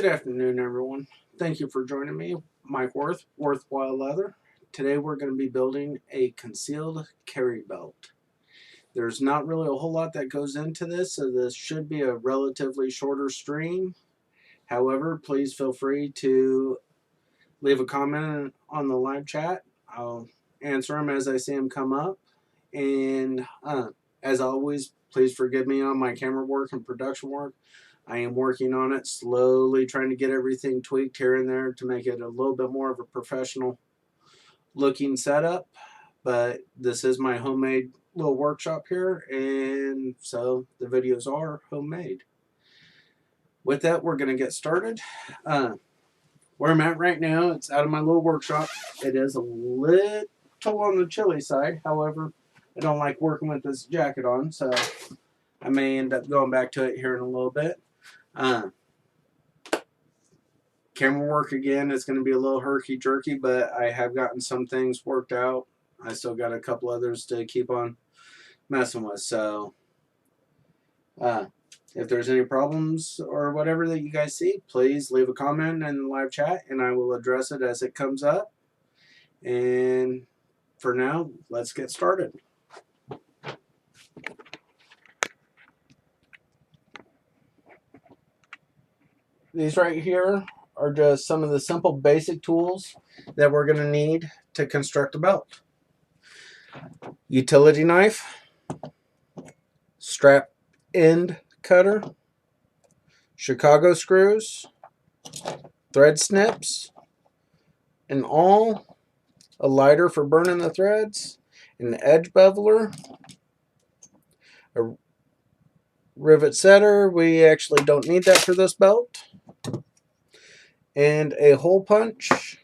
Good afternoon, everyone. Thank you for joining me, Mike Worth, Worthwhile Leather. Today we're going to be building a concealed carry belt. There's not really a whole lot that goes into this, so this should be a relatively shorter stream. However, please feel free to leave a comment on the live chat. I'll answer them as I see them come up. And as always, please forgive me on my camera work and production work. I am working on it, slowly trying to get everything tweaked here and there to make it a little bit more of a professional looking setup. But this is my homemade little workshop here, and so the videos are homemade. With that, we're going to get started. Where I'm at right now, it's out of my little workshop. It is a little on the chilly side. However, I don't like working with this jacket on, so I may end up going back to it here in a little bit. Camera work again is going to be a little herky-jerky, but I have gotten some things worked out. I still got a couple others to keep on messing with. So if there's any problems or whatever that you guys see, please leave a comment in the live chat and I will address it as it comes up. And for now, let's get started. These right here are just some of the simple basic tools that we're going to need to construct a belt. Utility knife, strap end cutter, Chicago screws, thread snips, an awl, a lighter for burning the threads, an edge beveler, a rivet setter. We actually don't need that for this belt. And a hole punch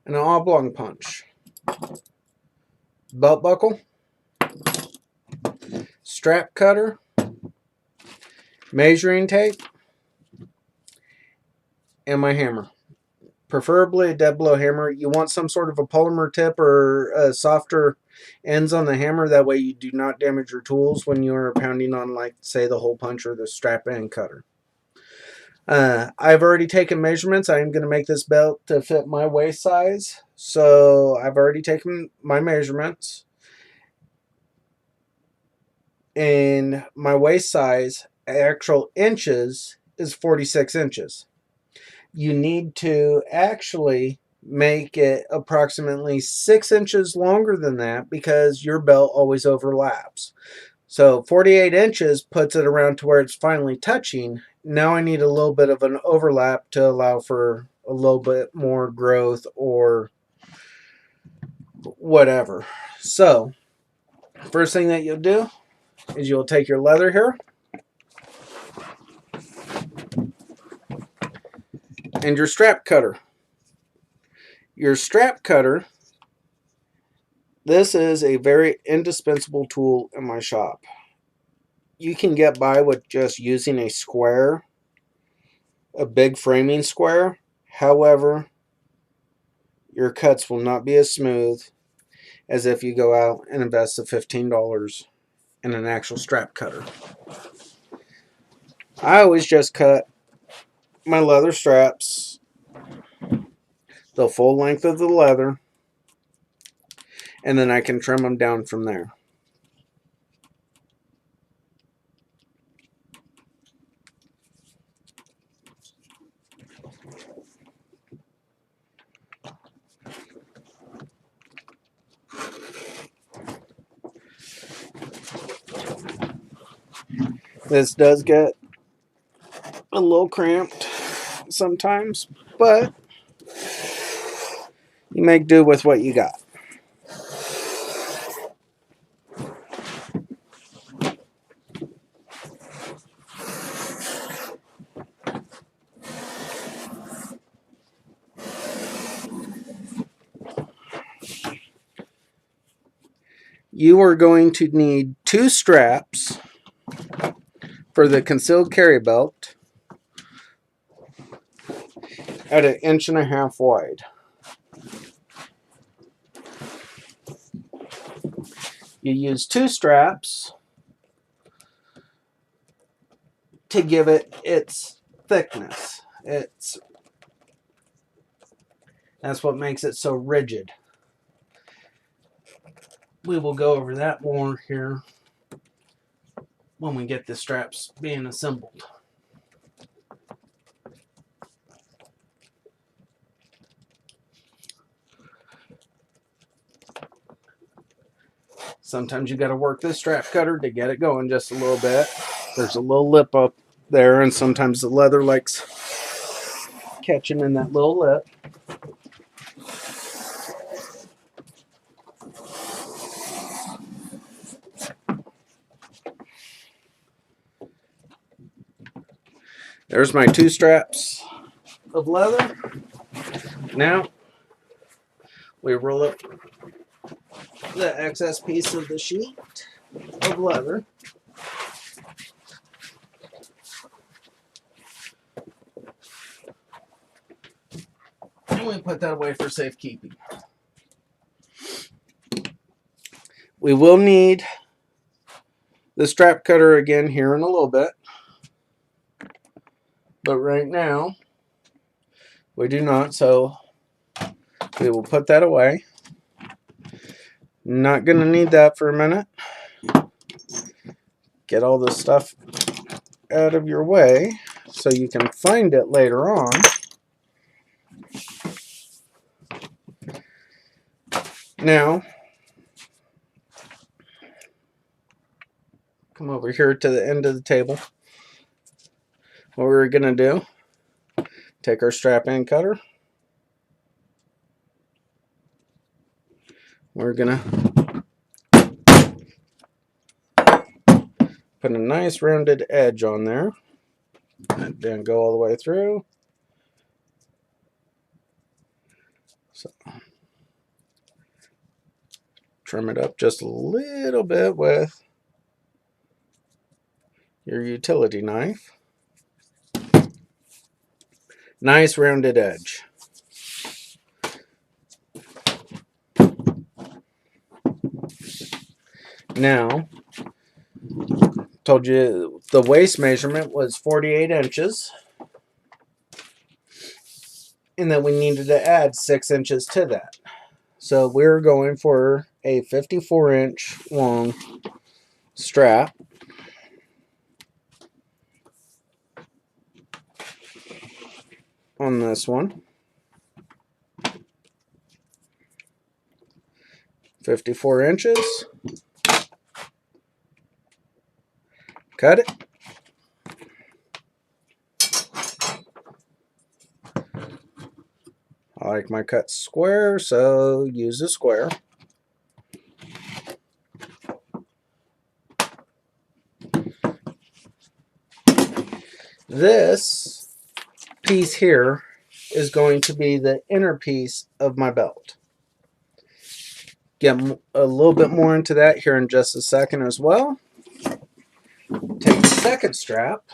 and an oblong punch. Belt buckle, strap cutter, measuring tape, and my hammer. Preferably a dead blow hammer. You want some sort of a polymer tip or softer ends on the hammer. That way you do not damage your tools when you are pounding on, like, say, the hole punch or the strap end cutter. I've already taken measurements. I am going to make this belt to fit my waist size. So I've already taken my measurements. And my waist size, actual inches, is 46 inches. You need to actually make it approximately 6 inches longer than that because your belt always overlaps. So 48 inches puts it around to where it's finally touching. Now I need a little bit of an overlap to allow for a little bit more growth or whatever. So first thing that you'll do is you'll take your leather here and your strap cutter. Your strap cutter, this is a very indispensable tool in my shop. You can get by with just using a square, a big framing square. However, your cuts will not be as smooth as if you go out and invest the $15 in an actual strap cutter. I always just cut my leather straps the full length of the leather, and then I can trim them down from there. This does get a little cramped sometimes, but you make do with what you got. You are going to need 2 straps for the concealed carry belt at 1.5 inches wide. You use 2 straps to give it its thickness. That's what makes it so rigid. We will go over that more here when we get the straps being assembled. Sometimes you got to work this strap cutter to get it going just a little bit. There's a little lip up there, and sometimes the leather likes catching in that little lip. There's my 2 straps of leather. Now we roll up the excess piece of the sheet of leather. And we put that away for safekeeping. We will need the strap cutter again here in a little bit. But right now, we do not, so we will put that away. Not going to need that for a minute. Get all this stuff out of your way so you can find it later on. Now, come over here to the end of the table. What we're going to do, take our strap-in cutter. We're going to put a nice rounded edge on there. And then go all the way through. So, trim it up just a little bit with your utility knife. Nice rounded edge. Now, told you the waist measurement was 48 inches. And then we needed to add 6 inches to that. So we're going for a 54-inch long strap. On this one. 54 inches. Cut it. I like my cuts square, so use a square. This piece here is going to be the inner piece of my belt. Get a little bit more into that here in just a second as well. Take the second strap.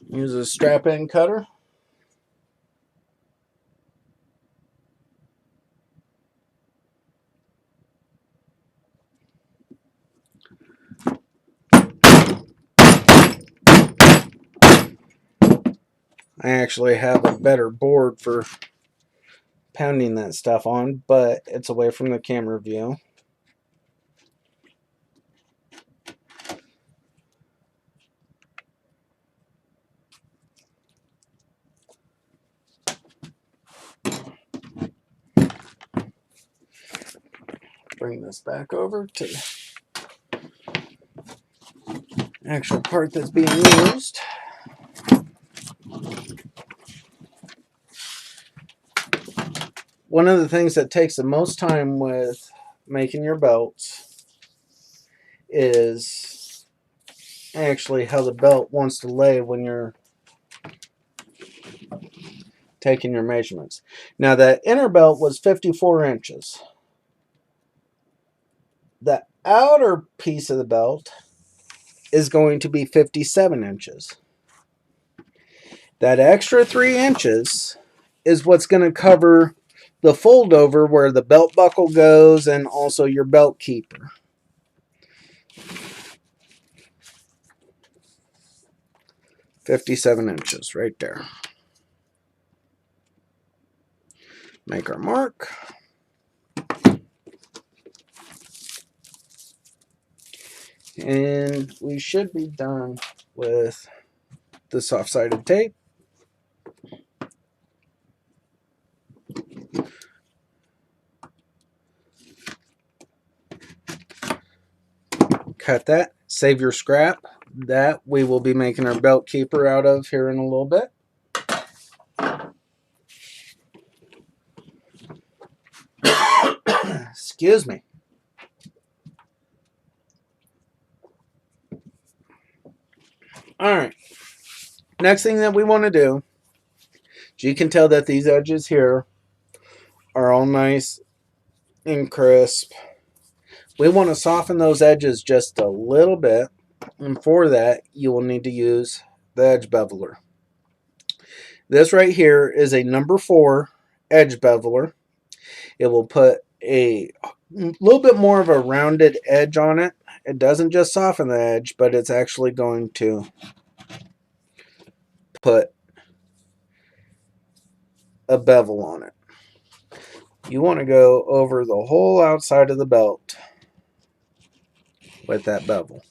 Use a strap-in cutter. I actually have a better board for pounding that stuff on, but it's away from the camera view. Bring this back over to the actual part that's being used. One of the things that takes the most time with making your belts is actually how the belt wants to lay when you're taking your measurements. Now that inner belt was 54 inches. The outer piece of the belt is going to be 57 inches. That extra 3 inches is what's going to cover the fold over where the belt buckle goes and also your belt keeper. 57 inches right there. Make our mark. And we should be done with the soft-sided tape. Cut that. Save your scrap. That we will be making our belt keeper out of here in a little bit. Excuse me. Alright. Next thing that we want to do, you can tell that these edges here are all nice and crisp. We want to soften those edges just a little bit, and for that you will need to use the edge beveler. This right here is a number 4 edge beveler. It will put a little bit more of a rounded edge on it. It doesn't just soften the edge, but it's actually going to put a bevel on it. You want to go over the whole outside of the belt with that bevel.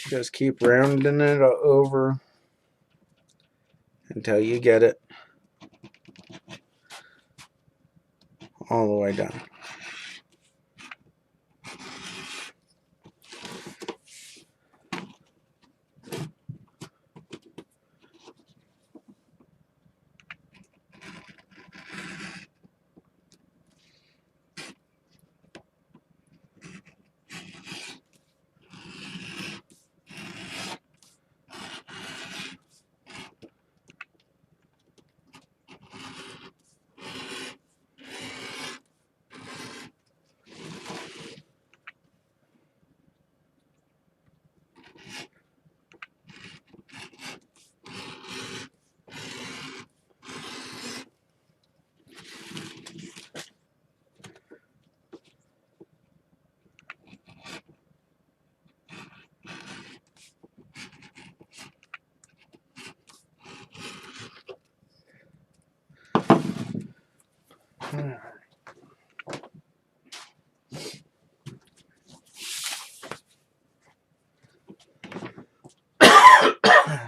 Just keep rounding it over until you get it all the way down.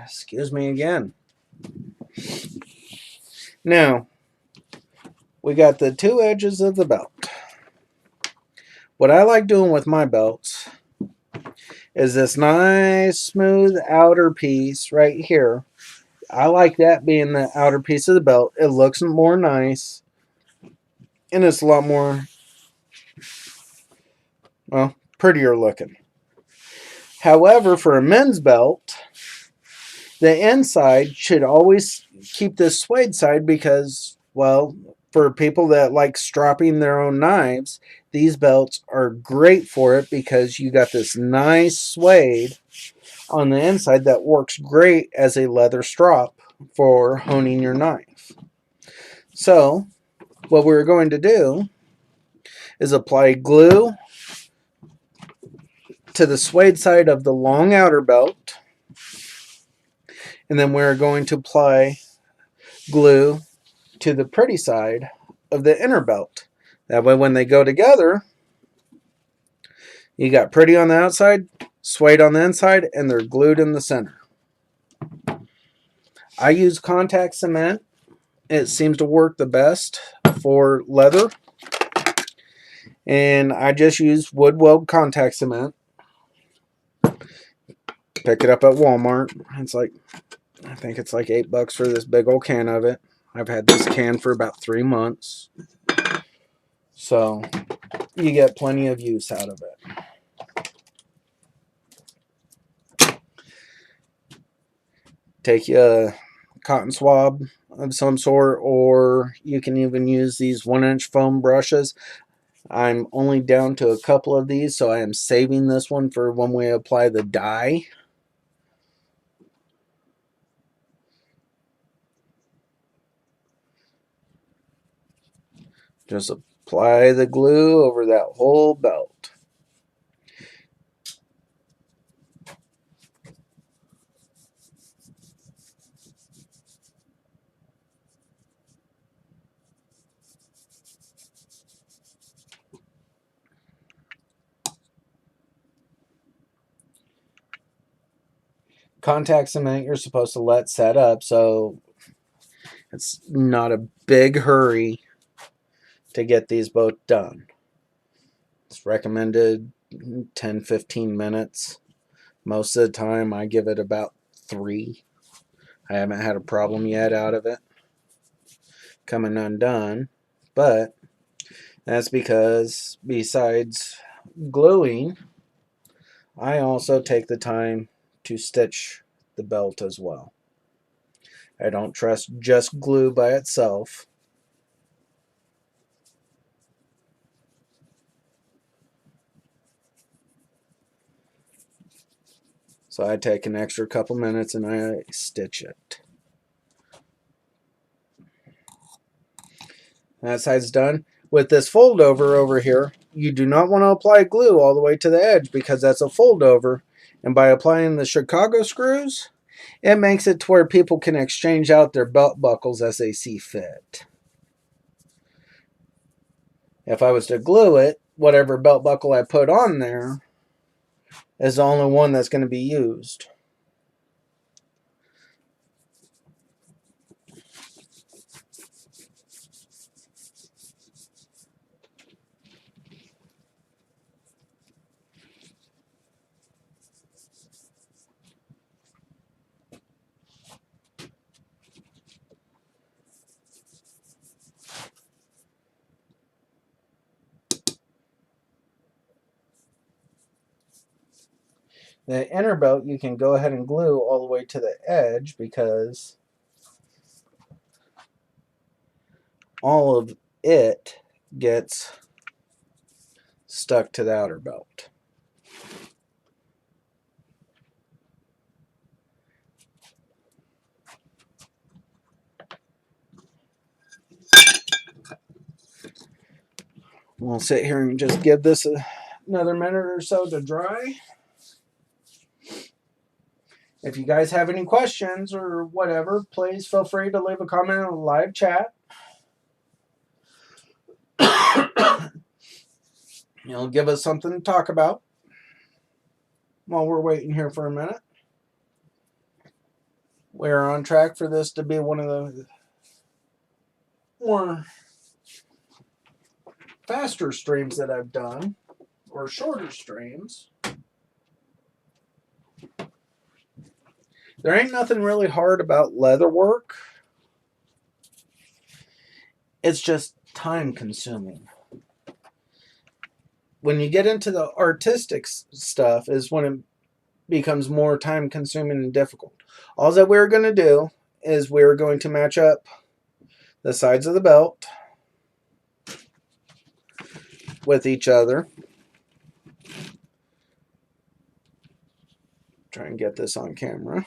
Excuse me again. Now, we got the 2 edges of the belt. What I like doing with my belts is this nice smooth outer piece right here. I like that being the outer piece of the belt. It looks more nice, and it's a lot more, well, prettier looking. However, for a men's belt, the inside should always keep this suede side because, well, for people that like stropping their own knives, these belts are great for it because you got this nice suede on the inside that works great as a leather strop for honing your knife. So, what we're going to do is apply glue to the suede side of the long outer belt, and then we're going to apply glue to the pretty side of the inner belt. That way when they go together, you got pretty on the outside, suede on the inside, and they're glued in the center. I use contact cement it seems to work the best for leather. And I just use wood weld contact cement. Pick it up at Walmart. It's like, I think it's like $8 for this big old can of it. I've had this can for about 3 months. So you get plenty of use out of it. Take a cotton swab of some sort, or you can even use these 1-inch foam brushes. I'm only down to a couple of these, so I am saving this one for when we apply the dye. Just apply the glue over that whole belt. Contact cement you're supposed to let set up, so it's not a big hurry to get these both done. It's recommended 10-15 minutes. Most of the time I give it about 3. I haven't had a problem yet out of it coming undone, but that's because besides gluing, I also take the time to stitch the belt as well. I don't trust just glue by itself. So I take an extra couple minutes and I stitch it. That side's done. With this fold over here, you do not want to apply glue all the way to the edge because that's a fold over. And by applying the Chicago screws, it makes it to where people can exchange out their belt buckles as they see fit. If I was to glue it, whatever belt buckle I put on there is the only one that's going to be used. The inner belt you can go ahead and glue all the way to the edge because all of it gets stuck to the outer belt. We'll sit here and just give this another minute or so to dry. If you guys have any questions or whatever, please feel free to leave a comment on the live chat. You'll give us something to talk about while we're waiting here for a minute. We're on track for this to be one of the more faster streams that I've done, or shorter streams. There ain't nothing really hard about leather work. It's just time consuming. When you get into the artistic stuff is when it becomes more time consuming and difficult. All that we're going to do is we're going to match up the sides of the belt with each other. Try and get this on camera.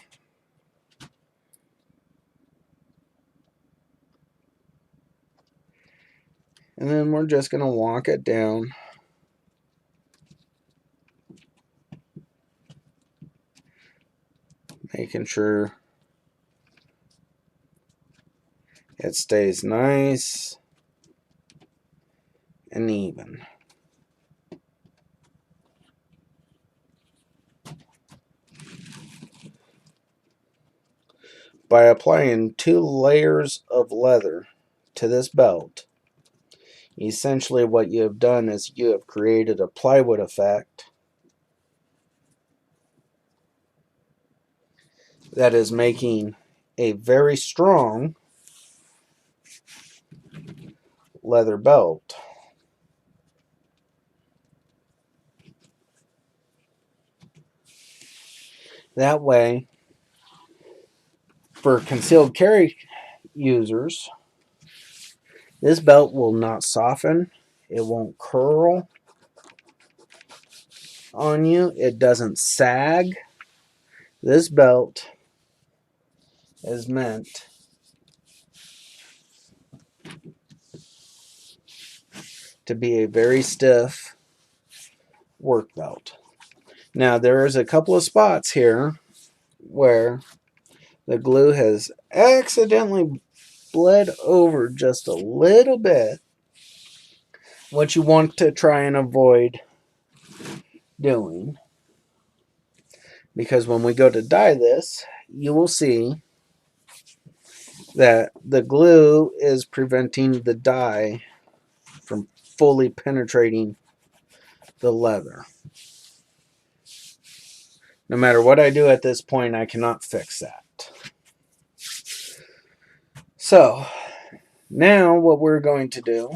And then we're just going to walk it down. Making sure it stays nice and even. by applying 2 layers of leather to this belt, essentially what you have done is you have created a plywood effect that is making a very strong leather belt. That way, for concealed carry users, this belt will not soften, it won't curl on you, it doesn't sag. This belt is meant to be a very stiff work belt. Now there is a couple of spots here where the glue has accidentally bled over just a little bit. What you want to try and avoid doing, because when we go to dye this, you will see that the glue is preventing the dye from fully penetrating the leather. No matter what I do at this point, I cannot fix that. So, now what we're going to do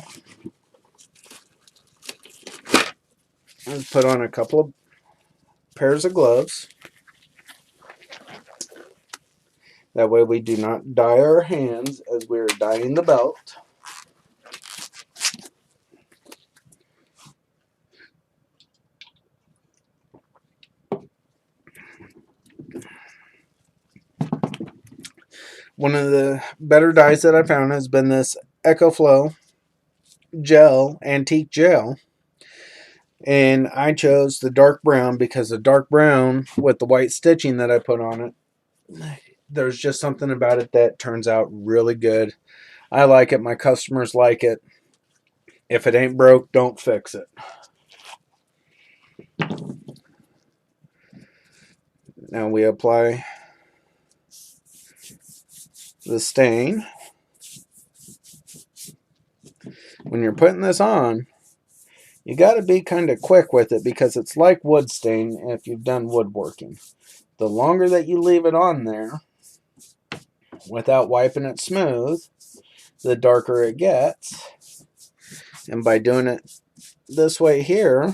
is put on a couple of pairs of gloves. That way we do not dye our hands as we're dyeing the belt. One of the better dyes that I found has been this EcoFlow gel, antique gel. And I chose the dark brown because the dark brown with the white stitching that I put on it, there's just something about it that turns out really good. I like it. My customers like it. If it ain't broke, don't fix it. Now we apply the stain. When you're putting this on, you got to be kind of quick with it because it's like wood stain if you've done woodworking. The longer that you leave it on there without wiping it smooth, the darker it gets. And by doing it this way here,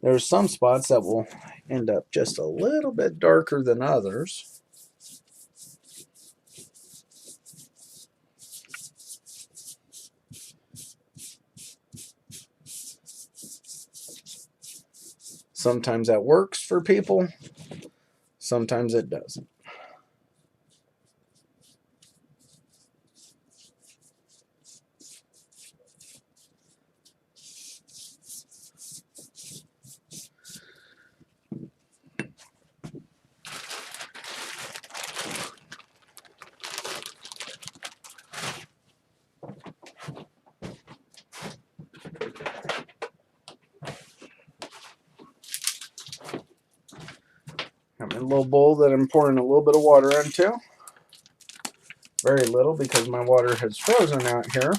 there's some spots that will end up just a little bit darker than others. Sometimes that works for people, sometimes it doesn't. Got my little bowl that I'm pouring a little bit of water into. Very little because my water has frozen out here.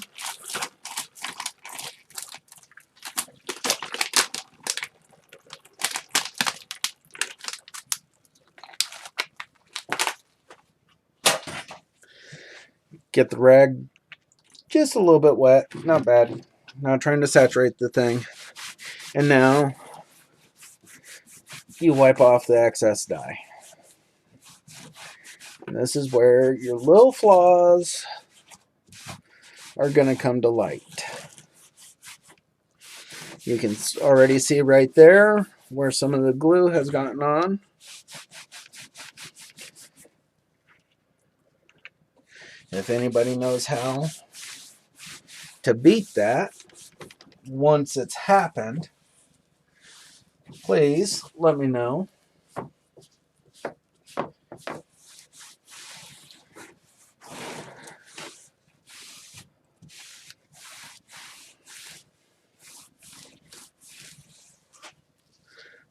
Get the rag just a little bit wet, not bad. Not trying to saturate the thing. And now you wipe off the excess dye. And this is where your little flaws are going to come to light. You can already see right there where some of the glue has gotten on. If anybody knows how to beat that once it's happened, please let me know.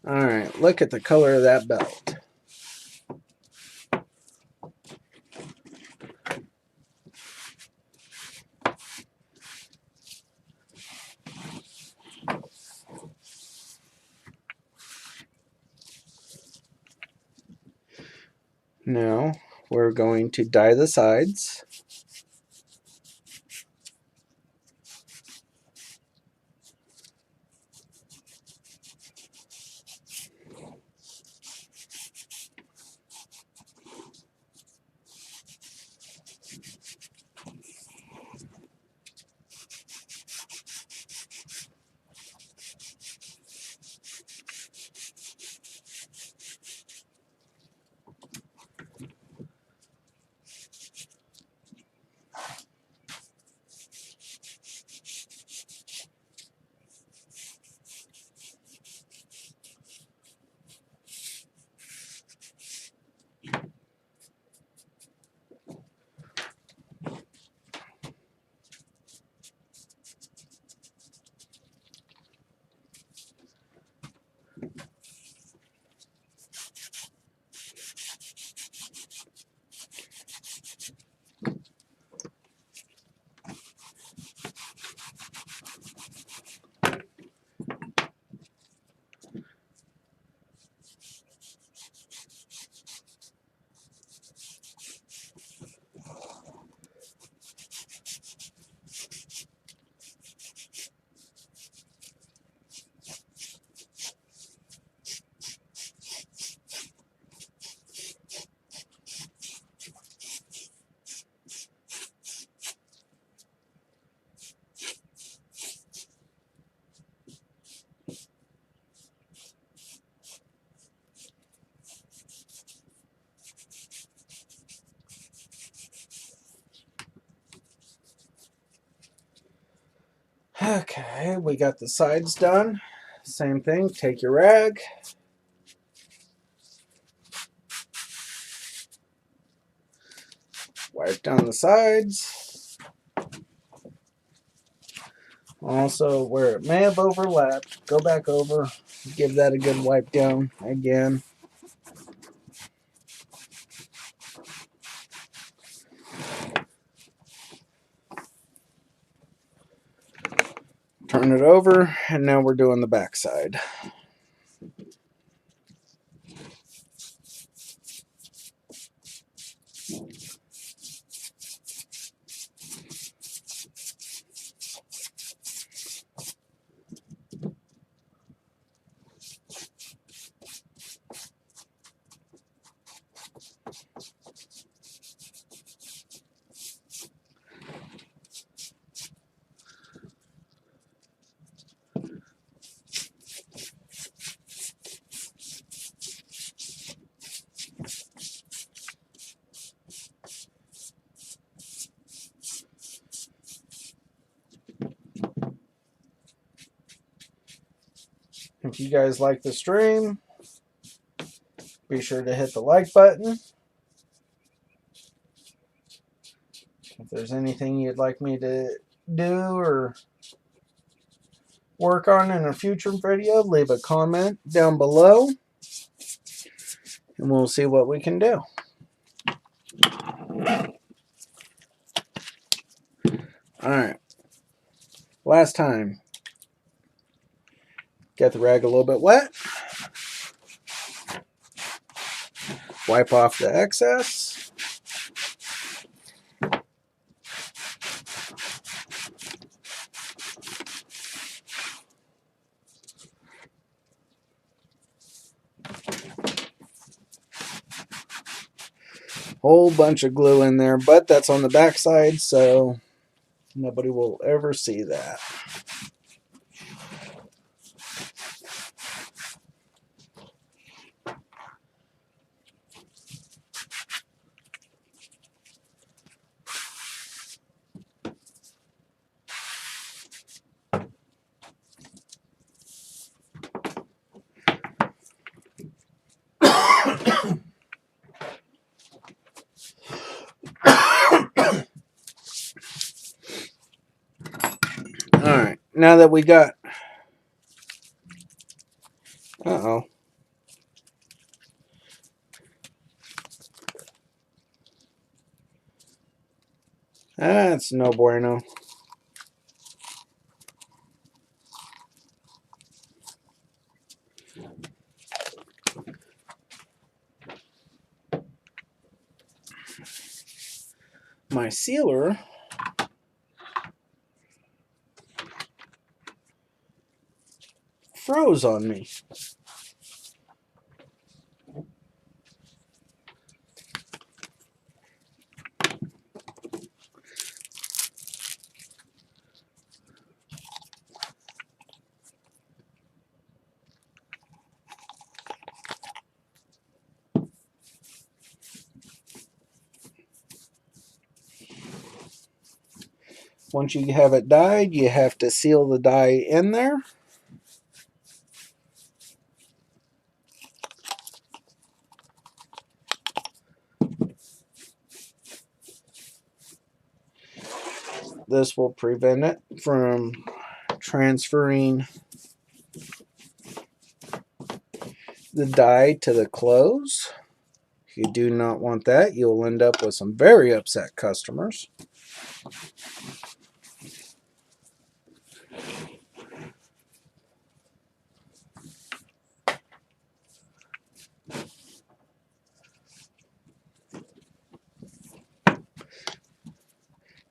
Alright, look at the color of that belt. Now we're going to dye the sides. Okay, we got the sides done. Same thing, take your rag. Wipe down the sides. Also, where it may have overlapped, go back over, give that a good wipe down again. Turn it over, and now we're doing the back side. If you guys like the stream, be sure to hit the like button. If there's anything you'd like me to do or work on in a future video, leave a comment down below, and we'll see what we can do. Alright, last time. Get the rag a little bit wet. Wipe off the excess. Whole bunch of glue in there, but that's on the back side, so nobody will ever see that. Alright, now that we got... Uh-oh. That's no bueno. my sealer froze on me. Once you have it dyed, you have to seal the dye in there. This will prevent it from transferring the dye to the clothes. You do not want that. You'll end up with some very upset customers.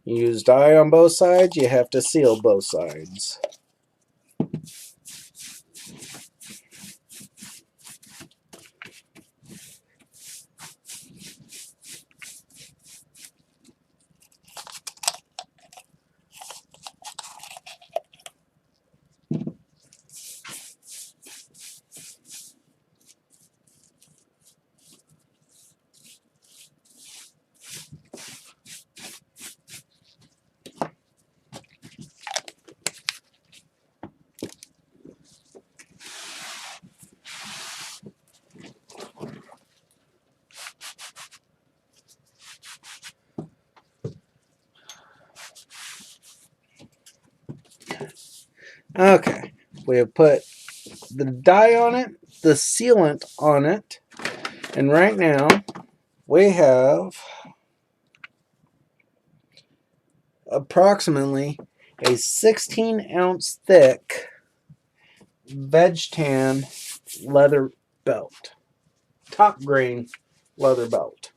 You use dye on both sides, you have to seal both sides. Okay, we have put the dye on it, the sealant on it, and right now we have approximately a 16-ounce thick veg tan leather belt, top grain leather belt.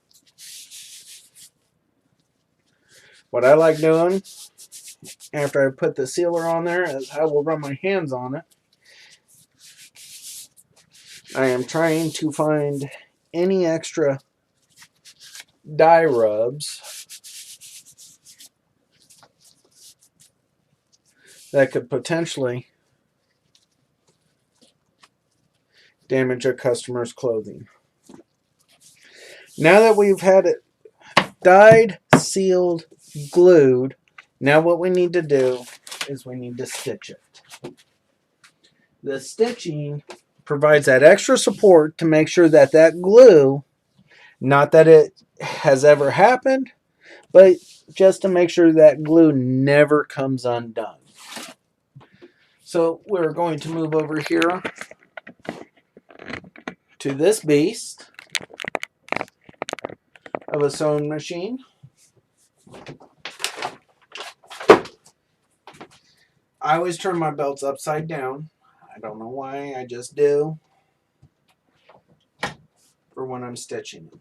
What I like doing after I put the sealer on there is I will run my hands on it. I am trying to find any extra dye rubs that could potentially damage a customer's clothing. Now that we've had it dyed, sealed, glued, now what we need to do is we need to stitch it. The stitching provides that extra support to make sure that that glue, not that it has ever happened, but just to make sure that glue never comes undone. So we're going to move over here to this beast of a sewing machine. I always turn my belts upside down. I don't know why, I just do. For when I'm stitching them.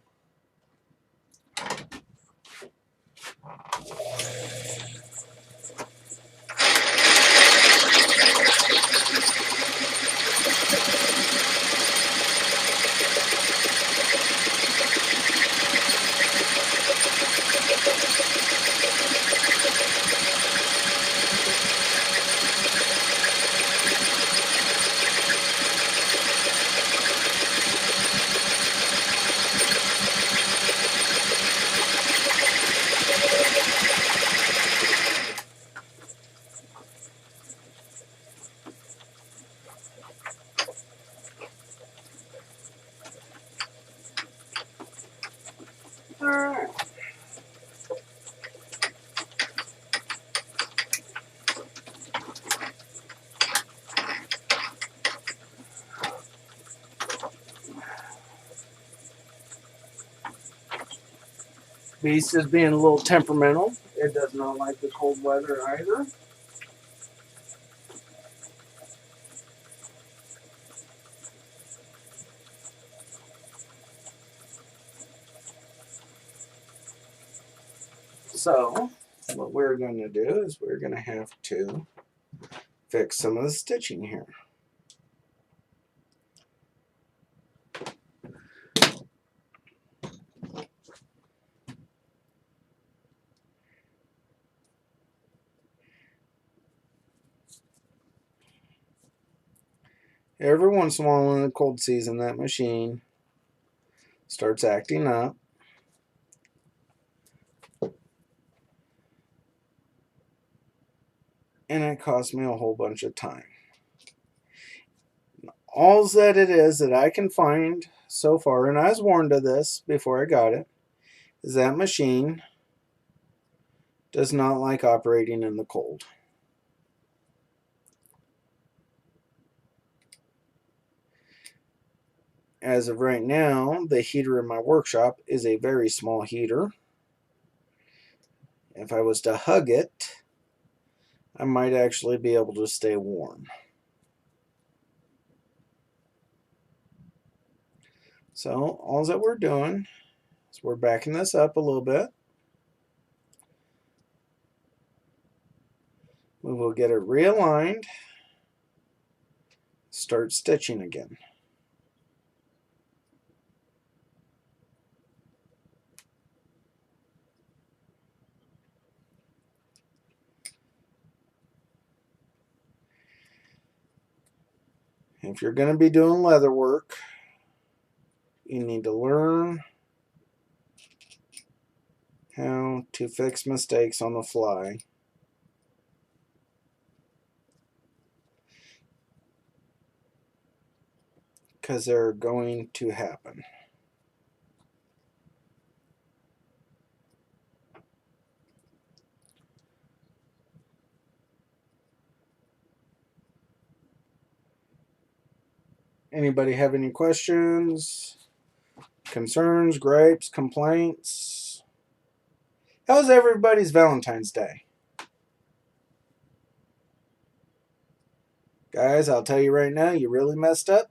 Alright. Beast is being a little temperamental. It does not like the cold weather either. So what we're going to do is we're going to have to fix some of the stitching here. Every once in a while in the cold season, that machine starts acting up. And it cost me a whole bunch of time. All that it is that I can find so far, and I was warned of this before I got it, is that machine does not like operating in the cold. As of right now, the heater in my workshop is a very small heater. If I was to hug it, I might actually be able to stay warm. So all that we're doing is we're backing this up a little bit. We will get it realigned, start stitching again. If you're going to be doing leather work, you need to learn how to fix mistakes on the fly. Because they're going to happen. Anybody have any questions, concerns, gripes, complaints? How's everybody's Valentine's Day? Guys, I'll tell you right now, you really messed up.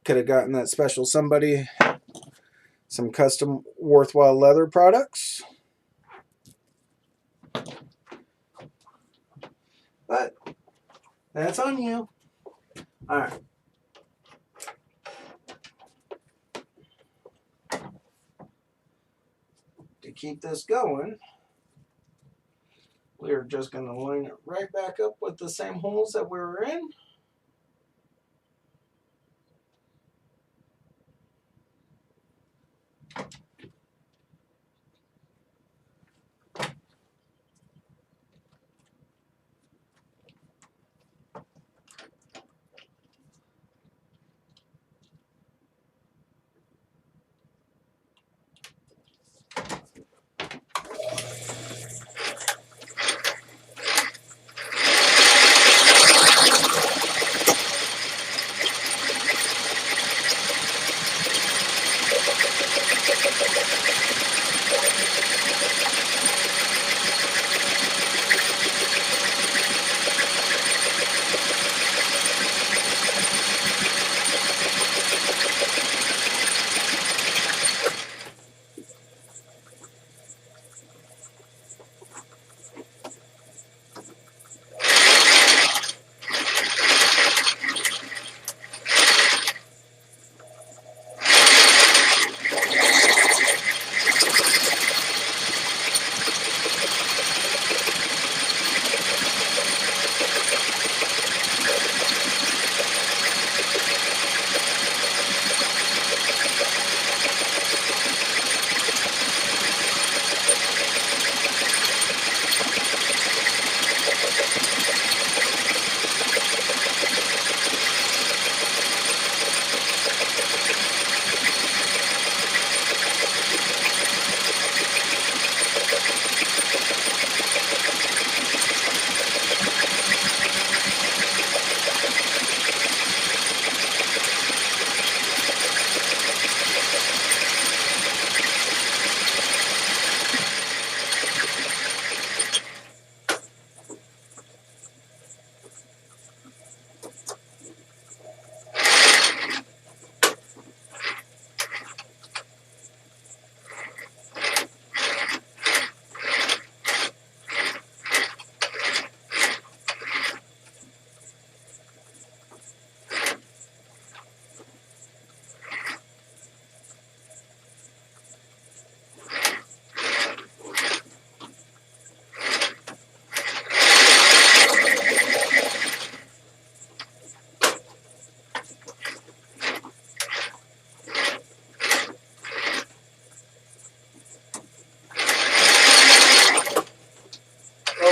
Could have gotten that special somebody some custom worthwhile leather products. But that's on you. Alright. To keep this going, we're just going to line it right back up with the same holes that we were in.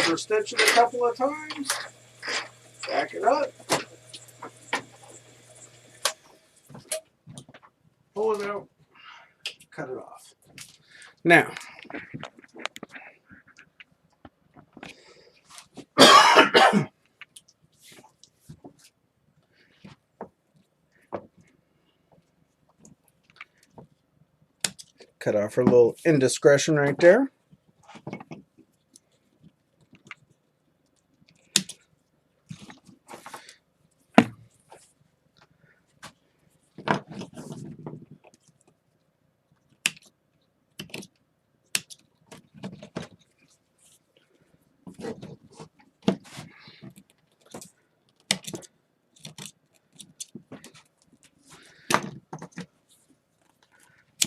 over stitch it a couple of times. Back it up. Pull it out. Cut it off. Now, cut off her little indiscretion right there.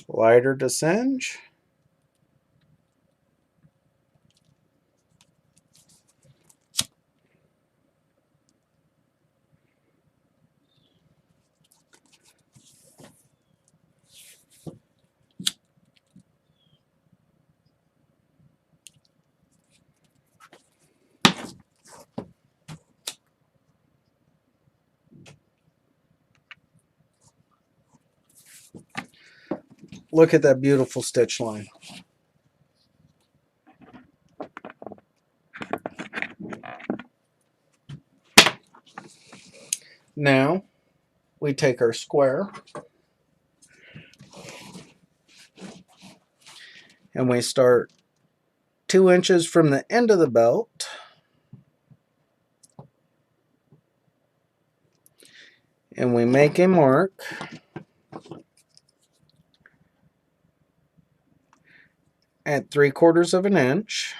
Lighter to singe. Look at that beautiful stitch line. Now we take our square and we start 2 inches from the end of the belt and we make a mark at 3/4 of an inch.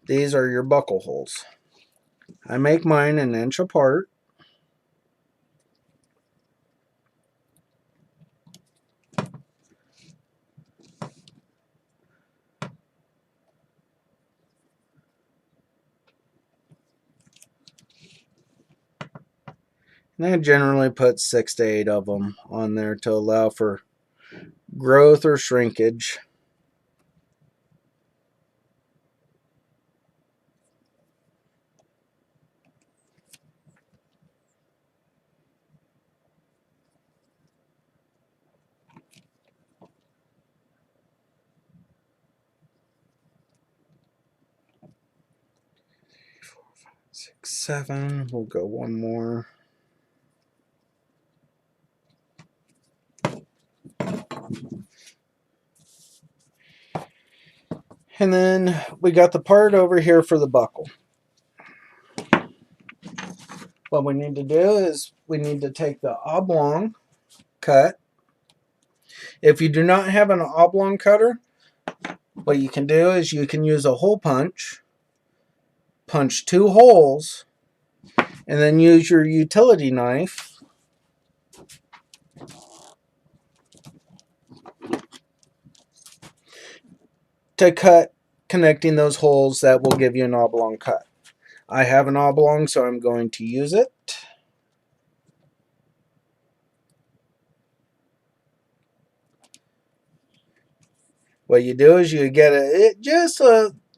These are your buckle holes. I make mine 1 inch apart. And I generally put 6 to 8 of them on there to allow for growth or shrinkage. Six, 7. We'll go one more. And then we got the part over here for the buckle. What we need to do is we need to take the oblong cut. If you do not have an oblong cutter, what you can do is you can use a hole punch, punch 2 holes, and then use your utility knife to cut connecting those holes that will give you an oblong cut. I have an oblong, so I'm going to use it. What you do is you get it just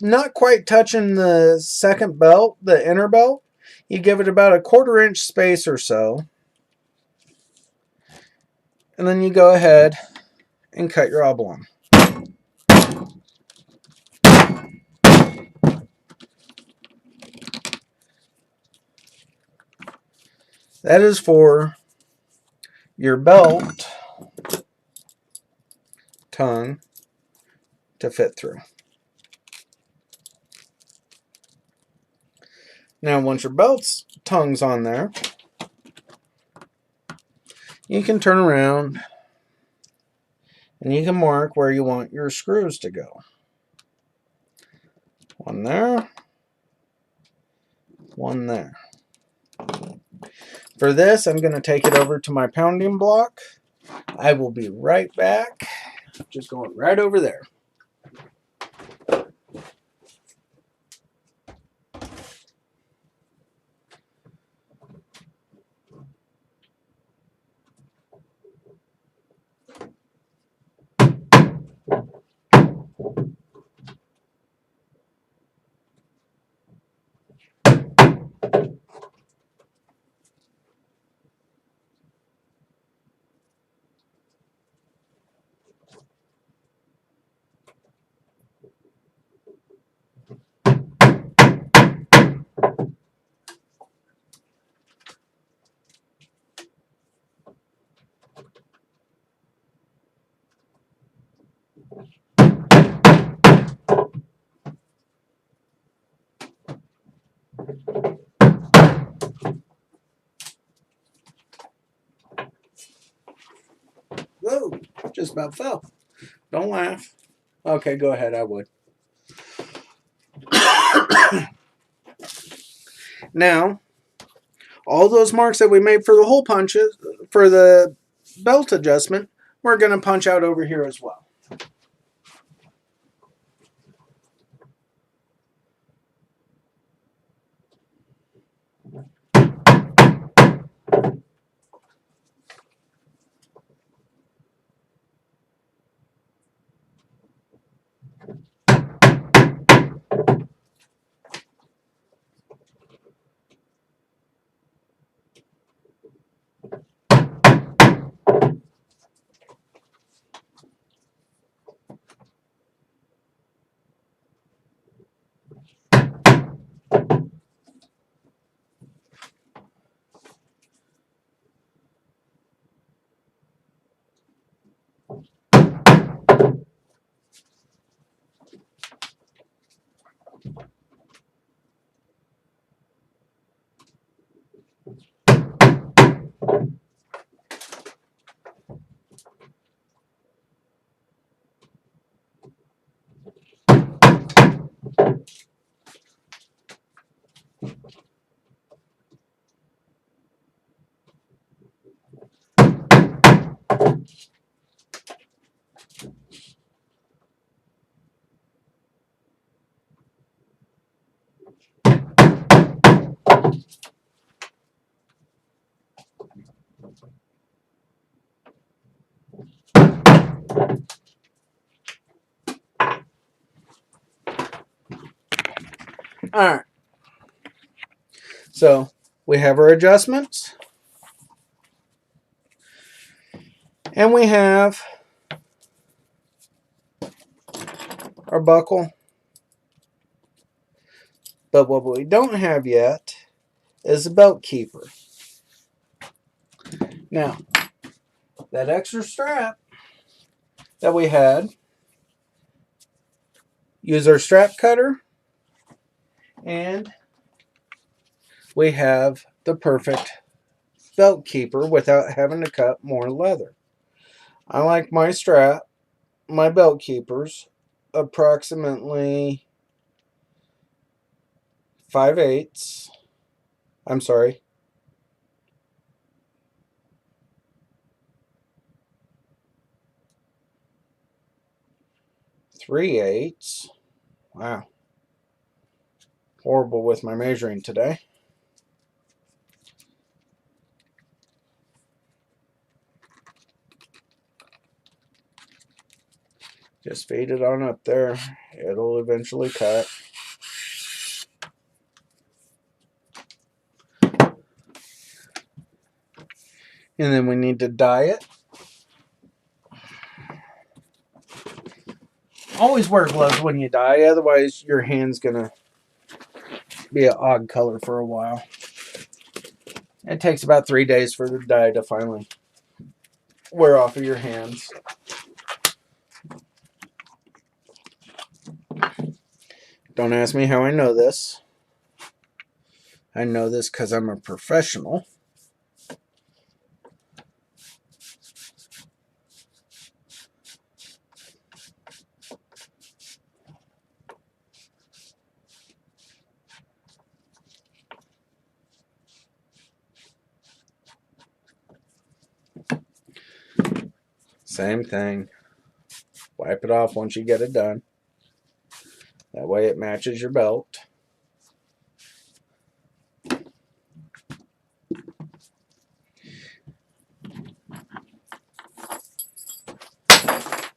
not quite touching the second belt, the inner belt. You give it about a 1/4 inch space or so. And then you go ahead and cut your oblong. That is for your belt tongue to fit through. Now once your belt's tongue's on there, you can turn around and you can mark where you want your screws to go. One there, one there. For this, I'm going to take it over to my pounding block. I will be right back. Just going right over there. Whoa, just about fell. Don't laugh. Okay, go ahead, I would. Now, all those marks that we made for the hole punches, for the belt adjustment, we're going to punch out over here as well. All right. So we have our adjustments. And we have our buckle. But what we don't have yet is a belt keeper. Now, that extra strap that we had, use our strap cutter, and we have the perfect belt keeper without having to cut more leather. I like my strap, my belt keepers, approximately 5/8. I'm sorry. 3/8. Wow. Horrible with my measuring today. Just feed it on up there. It'll eventually cut. And then we need to dye it. Always wear gloves when you dye, otherwise your hand's gonna be an odd color for a while. It takes about 3 days for the dye to finally wear off of your hands. Don't ask me how I know this. I know this because I'm a professional. Same thing. Wipe it off once you get it done. That way it matches your belt.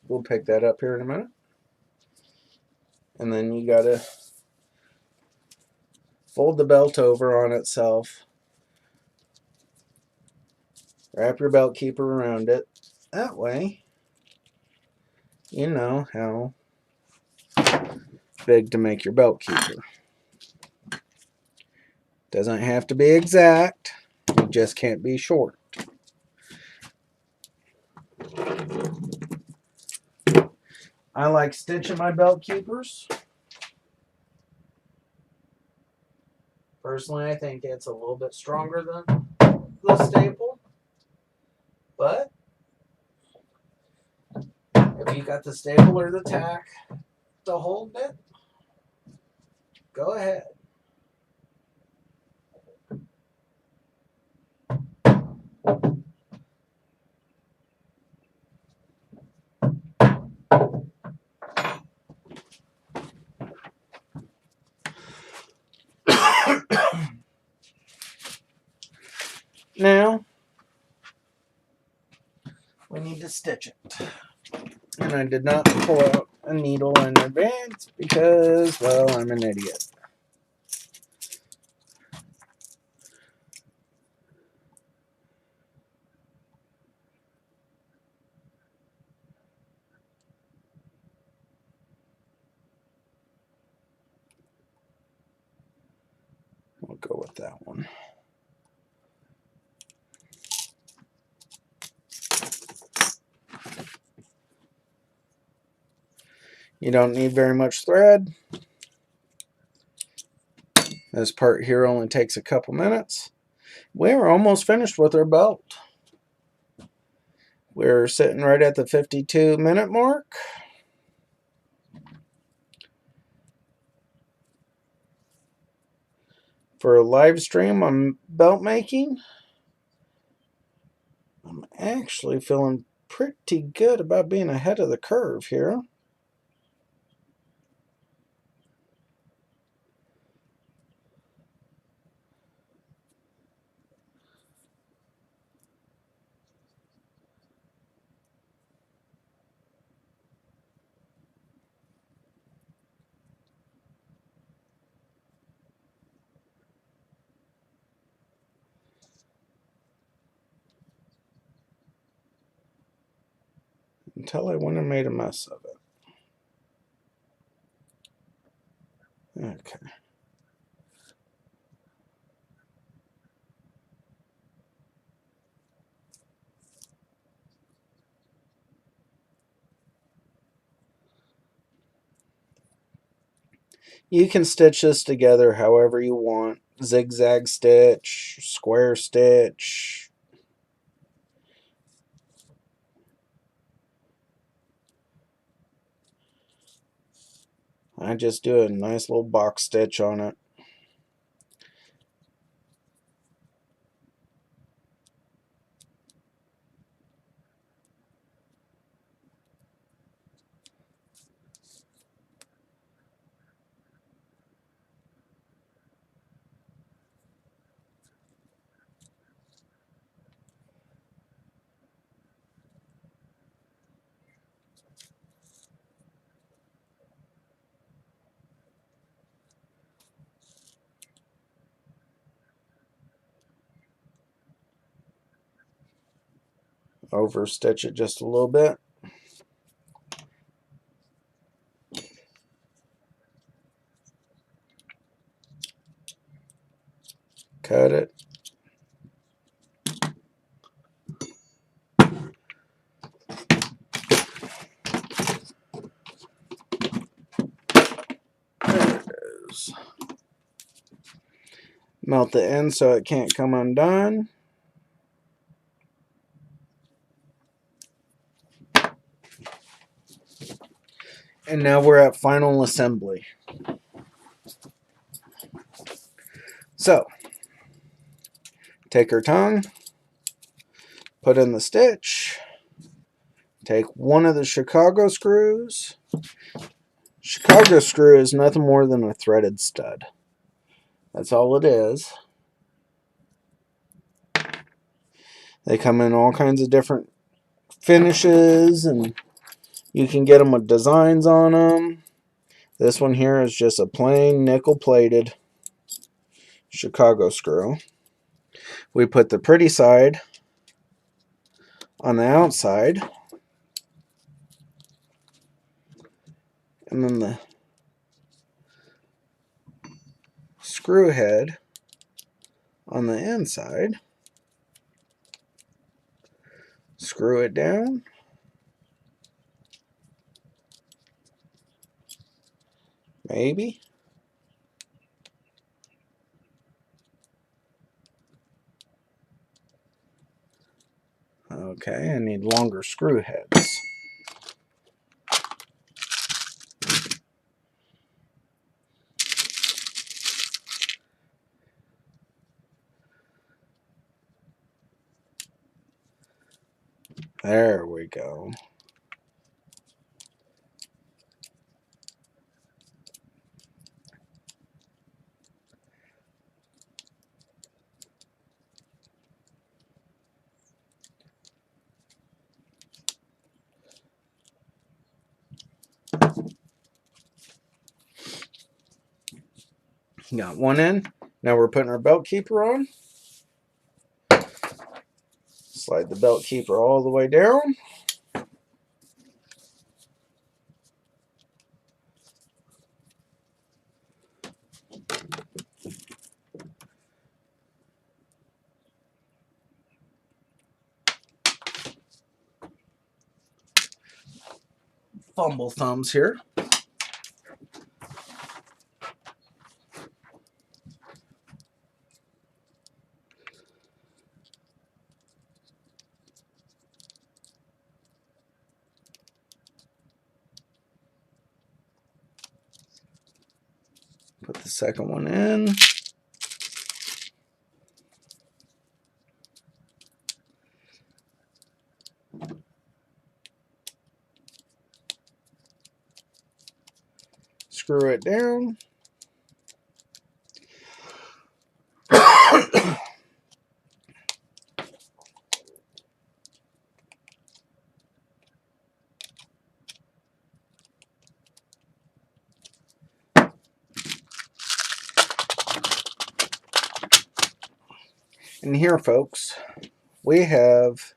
We'll pick that up here in a minute. And then you gotta fold the belt over on itself. Wrap your belt keeper around it. That way, you know how big to make your belt keeper. Doesn't have to be exact. It just can't be short. I like stitching my belt keepers. Personally, I think it's a little bit stronger than the staple. But You got the staple or the tack to hold it? Go ahead. Now, we need to stitch it. And I did not pull out a needle in advance because, well, I'm an idiot. We'll go with that one. You don't need very much thread. This part here only takes a couple minutes. We're almost finished with our belt. We're sitting right at the 52-minute mark. For a live stream on belt making, I'm actually feeling pretty good about being ahead of the curve here. Until I went and made a mess of it. Okay. You can stitch this together however you want. Zigzag stitch, square stitch. I just do a nice little box stitch on it. Over stitch it just a little bit. Cut it. There it is. Melt the end so it can't come undone. And now we're at final assembly. So, take our tongue, put in the stitch, take one of the Chicago screws. Chicago screw is nothing more than a threaded stud. That's all it is. They come in all kinds of different finishes, and you can get them with designs on them. This one here is just a plain nickel-plated Chicago screw. We put the pretty side on the outside, and then the screw head on the inside. Screw it down. Maybe. Okay, I need longer screw heads. There we go. Got one in. Now we're putting our belt keeper on. Slide the belt keeper all the way down. Fumble thumbs here. Put the second one in. Screw it down. And here, folks, we have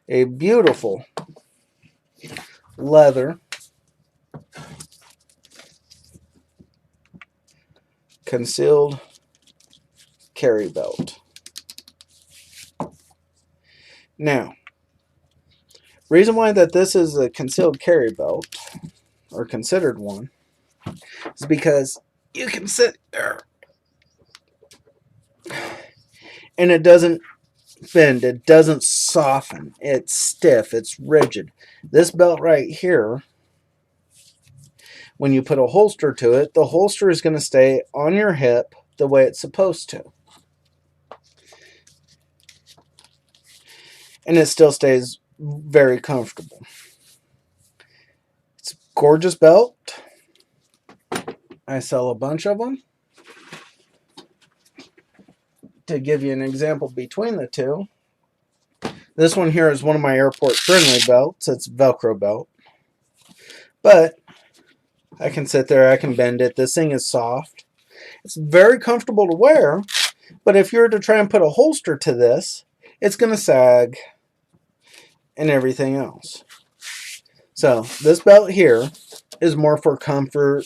a beautiful leather concealed carry belt. Now, reason why that this is a concealed carry belt, or considered one, is because you can sit there and it doesn't bend, it doesn't soften, it's stiff, it's rigid. This belt right here, when you put a holster to it, the holster is going to stay on your hip the way it's supposed to. And it still stays very comfortable. It's a gorgeous belt. I sell a bunch of them. To give you an example between the two, this one here is one of my airport friendly belts. It's a Velcro belt. But I can sit there, I can bend it. This thing is soft. It's very comfortable to wear, but if you were to try and put a holster to this, it's going to sag and everything else. So this belt here is more for comfort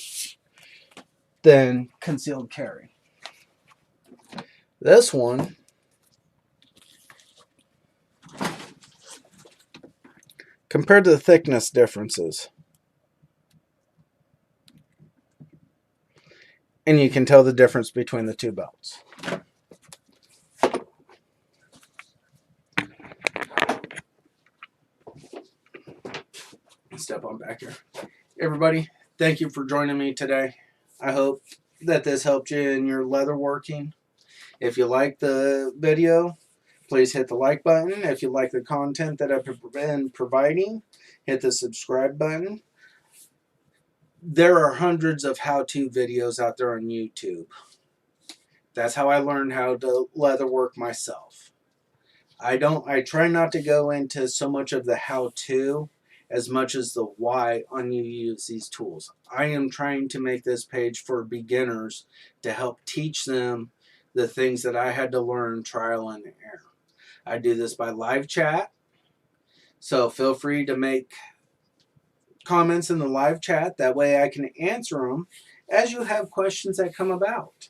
than concealed carry. This one compared to the thickness differences, and you can tell the difference between the two belts. Step on back here. Everybody, thank you for joining me today. I hope that this helped you in your leather working. If you like the video, please hit the like button. If you like the content that I've been providing, hit the subscribe button. There are hundreds of how-to videos out there on YouTube. That's how I learned how to leather work myself. I try not to go into so much of the how-to as much as the why on you use these tools. I am trying to make this page for beginners to help teach them the things that I had to learn trial and error. I do this by live chat, so feel free to make comments in the live chat. That way I can answer them as you have questions that come about.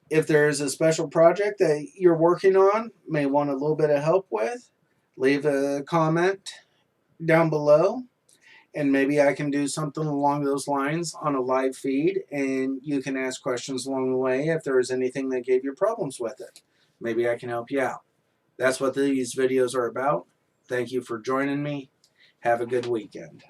If there is a special project that you're working on, may want a little bit of help with, leave a comment down below, and maybe I can do something along those lines on a live feed, and you can ask questions along the way if there is anything that gave you problems with it. Maybe I can help you out. That's what these videos are about. Thank you for joining me. Have a good weekend.